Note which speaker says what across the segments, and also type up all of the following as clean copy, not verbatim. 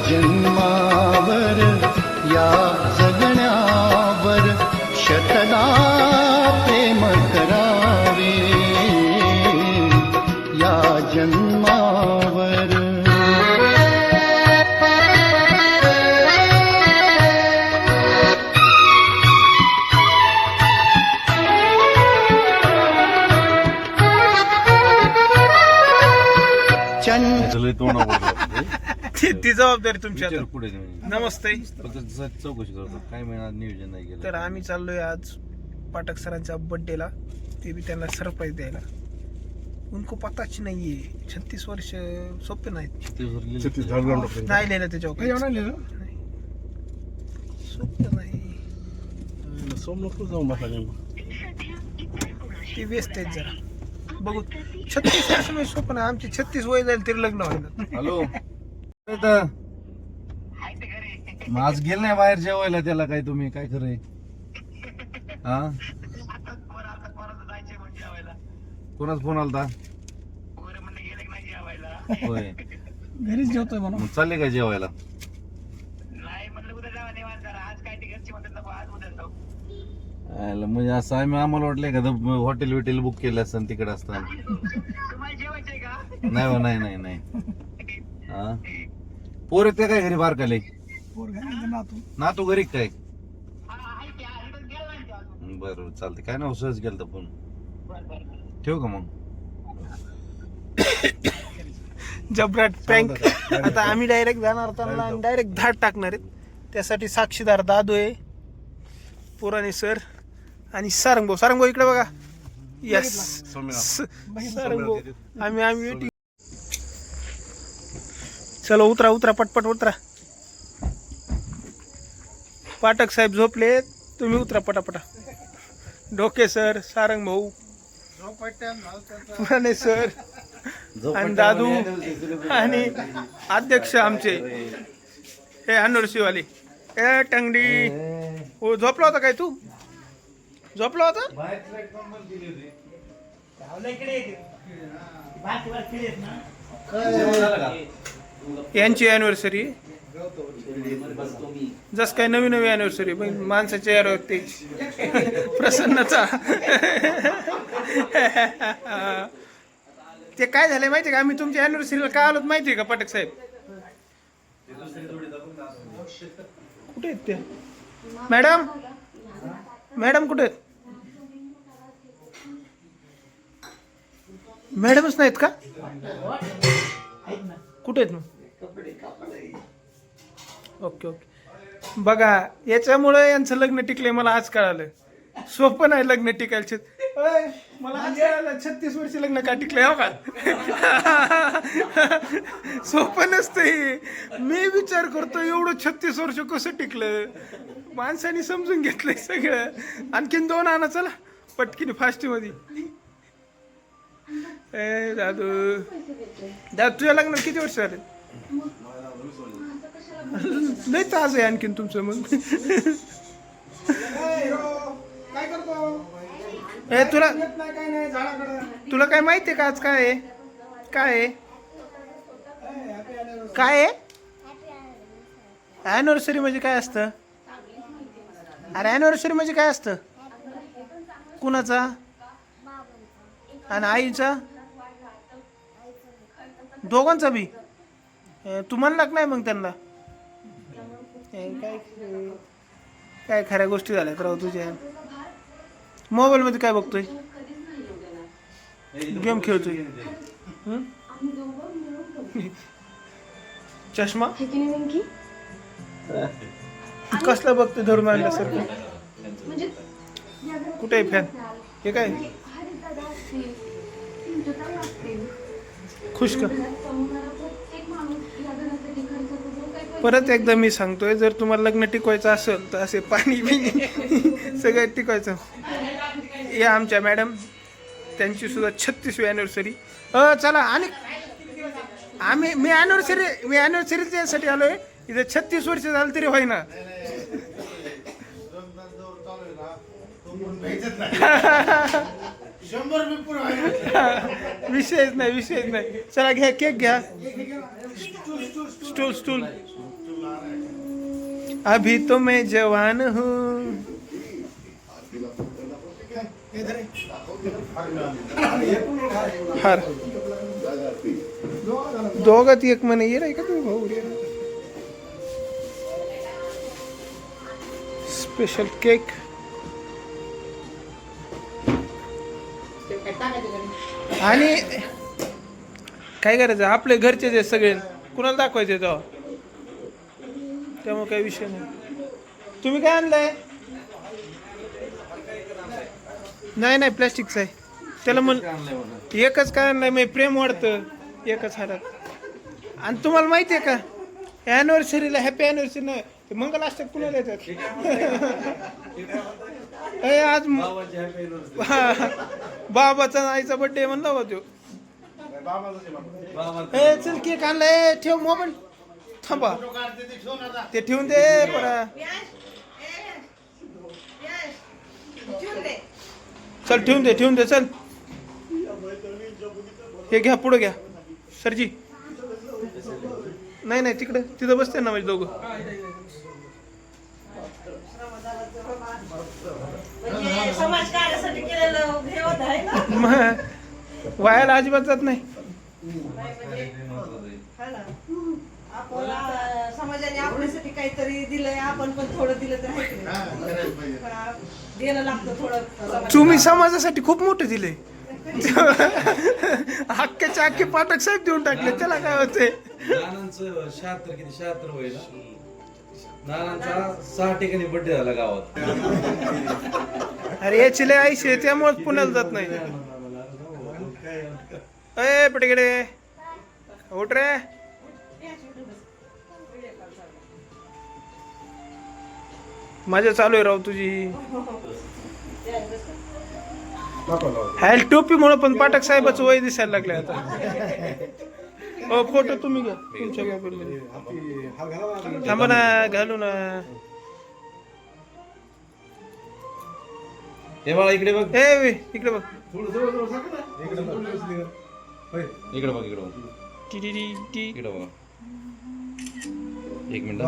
Speaker 1: जन्मावर या जगण्यावर शतदा प्रेम करावे या जन्मावर.
Speaker 2: ती जबाबदारी तुमची आता.
Speaker 3: पुढे
Speaker 2: नमस्ते.
Speaker 3: चौकशी करतो काय मिळणार नियोजन नाही केलं
Speaker 2: तर आम्ही चाललोय आज पाठक सरांच्या बर्थडेला, ते बी त्यांना सरप्राईज द्यायला. उनको पताच नाहीये. 36 वर्ष सोपे नाहीत. नाही लिहिलं त्याच्यावर काही. सोपं नाही. ते व्यस्त आहेत जरा. बघू 36 वर्ष म्हणजे सोपं नाही. आमची 36 वय जाईल तरी लग्न व्हायला.
Speaker 3: हॅलो आज गेल नाही बाहेर जेवायला त्याला काय तुम्ही काय खरंय हा कोणाच फोन आलता होय
Speaker 2: घरीच जेवतोय म्हणून.
Speaker 3: मग चालले काय जेवायला म्हणजे असं आम्हाला वाटलंय का हॉटेल विटेल बुक केलं असतं तिकडे असताना नाही हो नाही नाही नाही हा पोर येते काय घरी बारकाले नातू घरी काय बरं चालते काय ना सहज गेलं तर फोन ठेवू का मग
Speaker 2: जबराट प्रँक. आता आम्ही डायरेक्ट जाणार होता आणि डायरेक्ट धाड टाकणार आहेत. त्यासाठी साक्षीदार दादू आहे, पुराणे सर आणि सारंगभाऊ. सारंगभाऊ इकडे बघा. यस सारंगभाऊ. आम्ही वेटिंग. चलो उतरा उतरा पटपट उतरा. पाठक साहेब झोपले, तुम्ही उतरा पटापटा. डोके सर, सारंग भाऊ, पुराणे सर आणि दादू आणि अध्यक्ष आमचे हे अनोरशीवाले. ए टंगडी हो झोपला होता काय तू? झोपला होता? यांची अॅनिव्हर्सरी जस काय नवी नवी अॅनिव्हर्सरी माणसाच्या यार ते प्रसन्नचा. ते काय झालंय माहितीये का? आम्ही तुमच्या अॅनिव्हर्सरीला काय आलोत माहितीये का पाठक साहेब? कुठे आहेत ते? मॅडम मॅडम कुठे आहेत? मॅडमच नाहीत का? कुठे आहेत मग? Okay okay. बघा याच्यामुळे यांचं लग्न टिकलंय. मला आज कळालं. सोपं नाही लग्न टिकायचे. मला आज कळालं 36 वर्ष लग्न का टिकलंय. हो का सोपं नसतंय. मी विचार करतो एवढं 36 वर्ष कसं टिकलं. माणसाने समजून घेतलंय सगळं. आणखीन 2 आणा चला पटकीने फास्टमध्ये. ए दादू दादू तुझ्या लग्न किती वर्ष झाले? लय ताज आहे आणखीन तुमचं. मग काय करतो? ए तुला काय माहितीये का आज काय आहे? काय आहे? काय आहे? अॅनिव्हर्सरी म्हणजे काय असतं? अरे अॅनिव्हर्सरी म्हणजे काय असतं? कुणाचा? आणि आईचा? दोघांचा बी? तू म्हणला नाही मग त्यांना? काय खऱ्या गोष्टी झाल्यात राव तुझ्या. मोबाईल मध्ये काय बघतोय? गेम खेळतोय? चष्मा कसला बघतोय धरून आणल्यासारखं? कुठे आहे फॅन? हे काय खुश का? परत एकदा मी सांगतोय, जर तुम्हाला लग्न टिकवायचं असेल तर असे पाणी बिणी सगळं टिकवायचं. या आमच्या मॅडम, त्यांची सुद्धा 36वी अॅनिव्हर्सरी. चला. आणि मी अॅनिव्हर्सरी यासाठी आलोय. इथे 36 वर्ष झालं तरी होईना. विषयच नाही. चला घ्या केक घ्या. स्टूल अभी तो मैं जवान हूँ. हार दोघात एक म्हणे ये रे का तुम्ही भाऊ रे. Special cake. आणि काय करायचं आपले घरचे जे सगळे कुणाला दाखवायचे तेव्हा त्यामुळे काही विषय नाही. तुम्ही काय आणलंय? नाही प्लॅस्टिकचं आहे त्याला म्हण एकच काय आणलंय मग प्रेम वाढतं एकच हातात. आणि तुम्हाला माहिती आहे का ॲनिव्हर्सरीला हॅपी ॲनिव्हर्सरी नाही ते मंगलाष्टक कुणाला येतात. आज बाबाचा आईचा बर्थडे म्हणला बा तो. चल केक आणलाय ठेव मोबाईल थांबा ते ठेवून दे परा. चल ठेवून दे चल. हे घ्या पुढे घ्या सरजी. नाही तिकडे तिथं बसते ना म्हणजे दोघं.
Speaker 4: समाज कार्यासाठी केलेलं हे होत आहे ना.
Speaker 2: वायाला अजिबात जात नाही.
Speaker 4: आपण समाजाने आपल्यासाठी काहीतरी दिलंय आपण पण थोडं दिलं तर आहे की नाही? देणं लागतं थोडं.
Speaker 2: तुम्ही समाजासाठी खूप मोठे दिले. हक्काचे अख्खे पाठक साहेब देऊन टाकले त्याला काय होते.
Speaker 3: नानांचं 76 किती 76 होईल नानांचा 6 ठिकाणी बर्थडे झाला गावात.
Speaker 2: अरे याची लय आईशी आहे त्यामुळे पुण्याला जात नाही. अय पटकडे उठ रे. मजा चालू आहे राव तुझी. हॅल टोपी म्हणून पण पाठक साहेबाचं वय दिसायला लागले आता. हो फोटो तुम्ही घ्या तुमच्या घ्या पहिले. थांबा ना घालू ना.
Speaker 3: हे बाळा इकडे बघ.
Speaker 2: ए इकडे बघ.
Speaker 3: इकडे बघ इकडे बघ. एक मिनिट.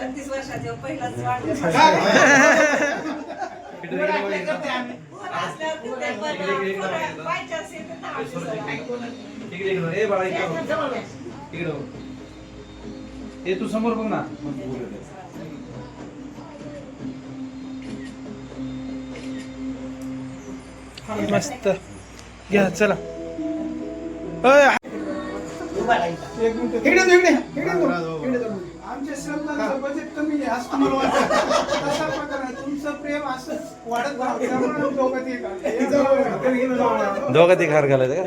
Speaker 4: 36 वर्षाचा पहिलाच वाढदिवस.
Speaker 3: हे तू समोर बघ ना.
Speaker 2: मस्त घ्या चला. एक मिनिट इकडे आमच्या श्रमदानाचं बजेट कमी आहे असं तुम्हाला वाटतं. तसा प्रकार आहे. तुमचं प्रेम असं वाढत राहतं. त्यामुळे दोघात एक आहे.
Speaker 3: दोघात एक हार घालायचं का?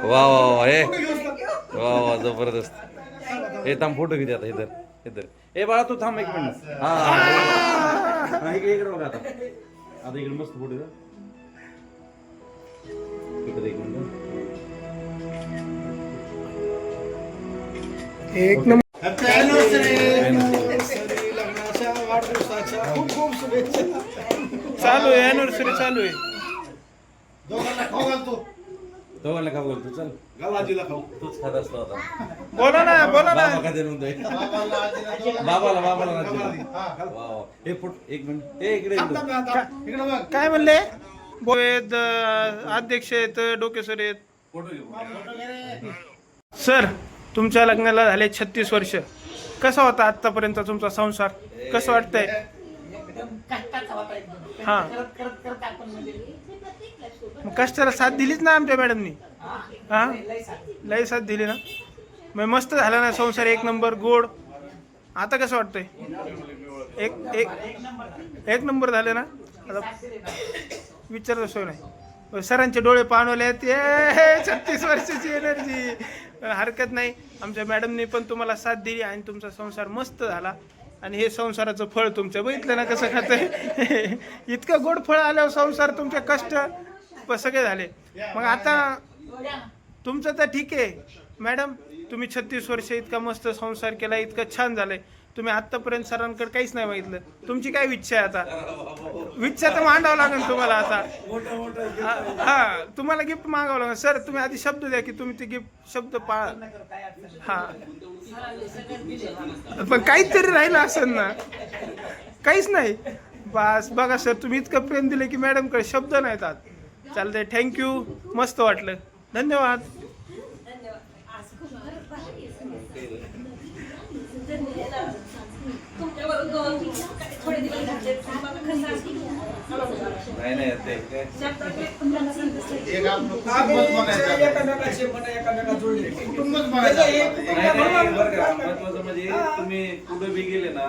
Speaker 3: वा वा वा हे वा वा जबरदस्त. हे थांब फोटो किती आता इधर. ए बाळा तू थांब एक मिनिट. हा इकडे बघा आता इकडे मस्त फोटो इकडे एक मिनिट.
Speaker 2: एक नंबर. खूप खूप शुभेच्छा. चालू आहे अॅनिव्हर्सरी चालू आहे.
Speaker 3: दोघांना खाऊ घालतो चल. तूच खात असतो आता.
Speaker 2: बोला ना
Speaker 3: बाबा खाते नव्हते. बाबाला वा हे फुट एक मिनिट. हे इकडे
Speaker 2: काय म्हणले बोवेद अध्यक्ष आहेत डोकेसर आहेत. सर तुमच्या लग्नाला झाले 36 वर्ष. कसा होता आतापर्यंत तुमचा संसार? कसं वाटतंय? हा मग कष्टाला साथ दिलीच ना आमच्या मॅडमनी. हा लई साथ दिली ना. मग मस्त झाला ना संसार एक नंबर गोड. आता कसं वाटतंय? एक नंबर झाले ना. आता विचारत सोय नाही. सरांचे डोळे पाणवले आहेत. 36 वर्षाची एनर्जी. हरकत नाही. आमच्या मॅडमनी पण तुम्हाला साथ दिली आणि तुमचा संसार मस्त झाला. आणि हे संसाराचं फळ तुमचं बघितलं ना कसं खातंय. इतकं गोड फळ आल्यावर संसार तुमचे कष्ट सगळे झाले. मग आता तुमचं तर ठीक आहे मॅडम. तुम्ही 36 वर्ष इतका मस्त संसार केला इतकं छान झालंय. तुम्ही आतापर्यंत सरांकडे काहीच नाही मागितलं. तुमची काय इच्छा आहे आता? इच्छा तर मांडावं लागेल तुम्हाला आता. हा तुम्हाला गिफ्ट मागावं लागेल. सर तुम्ही आधी शब्द द्या की तुम्ही ते गिफ्ट शब्द पाळा. हा पण काहीतरी राहिलं असेल ना. काहीच नाही. बस बघा सर तुम्ही इतकं प्रेम दिले की मॅडमकडे शब्द नाहीत आज. चालतंय. थँक्यू. मस्त वाटलं. धन्यवाद.
Speaker 3: नाही नाही ते काय बरं का महत्वाचं म्हणजे तुम्ही कुठं बी गेले ना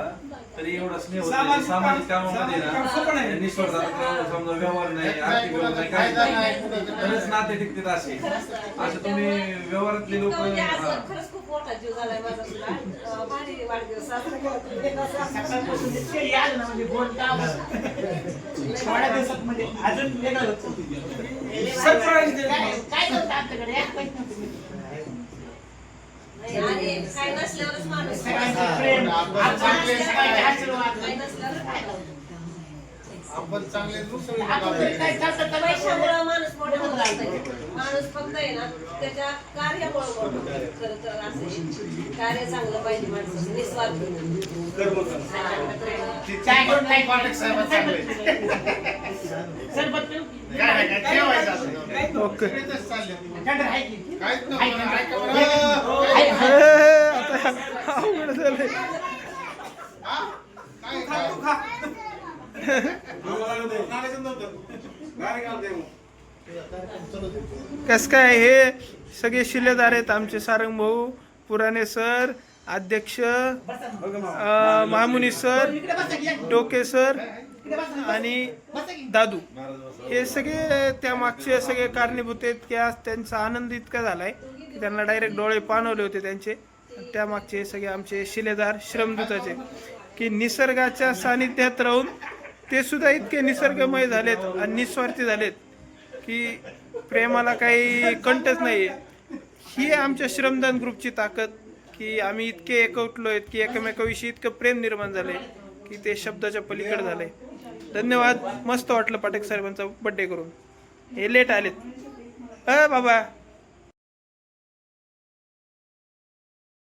Speaker 3: तरी एवढा स्नेह होता सामाजिक कामामध्ये ना निस्वार्थाचा समजा व्यवहार नाही आर्थिक व्यवहार नाही काही नाही खरंच नाते टिकतात असे तुम्ही व्यवहारातले लोक
Speaker 4: खरंच खूप मोठा जीव झालाय माझा सुद्धा. भारी वाढदिवस साजरा केला तुम्ही. आणि काय नसल्यावरच माणूस काय नसल्यावर काय
Speaker 1: आपण चांगले
Speaker 4: पैशामुळे माणूस मोठा होत नाही. माणूस फक्त आहे ना त्याच्या कार्यामुळे मोठं होतं. खरं तर असं आहे. कार्य चांगलं पाहिजे माणसाचं निस्वार्थ.
Speaker 2: ओके. अवघड झालंय. कस काय हे सगळे शिलेदार आहेत आमचे. सारंग भाऊ, पुराणे सर, अध्यक्ष मामुनी सर, टोके सर आणि दादू हे सगळे त्या मागचे सगळे कारणीभूत आहेत की आज त्यांचा आनंद इतका झालाय की त्यांना डायरेक्ट डोळे पाणवले होते त्यांचे. त्या मागचे सगळे आमचे शिलेदार श्रमदूताचे की निसर्गाच्या सानिध्यात राहून ते सुद्धा इतके निसर्गमय झालेत आणि निस्वार्थी झालेत की प्रेमाला काही कंटच नाही. ही आमच्या श्रमदान ग्रुपची ताकद की आम्ही इतके एकवटलो आहेत की एकमेकाविषयी इतकं प्रेम निर्माण झालंय की ते शब्दाच्या पलीकडे झालंय. धन्यवाद. मस्त वाटलं पाटेक साहेबांचा बड्डे करून. हे लेट आलेत. बाबा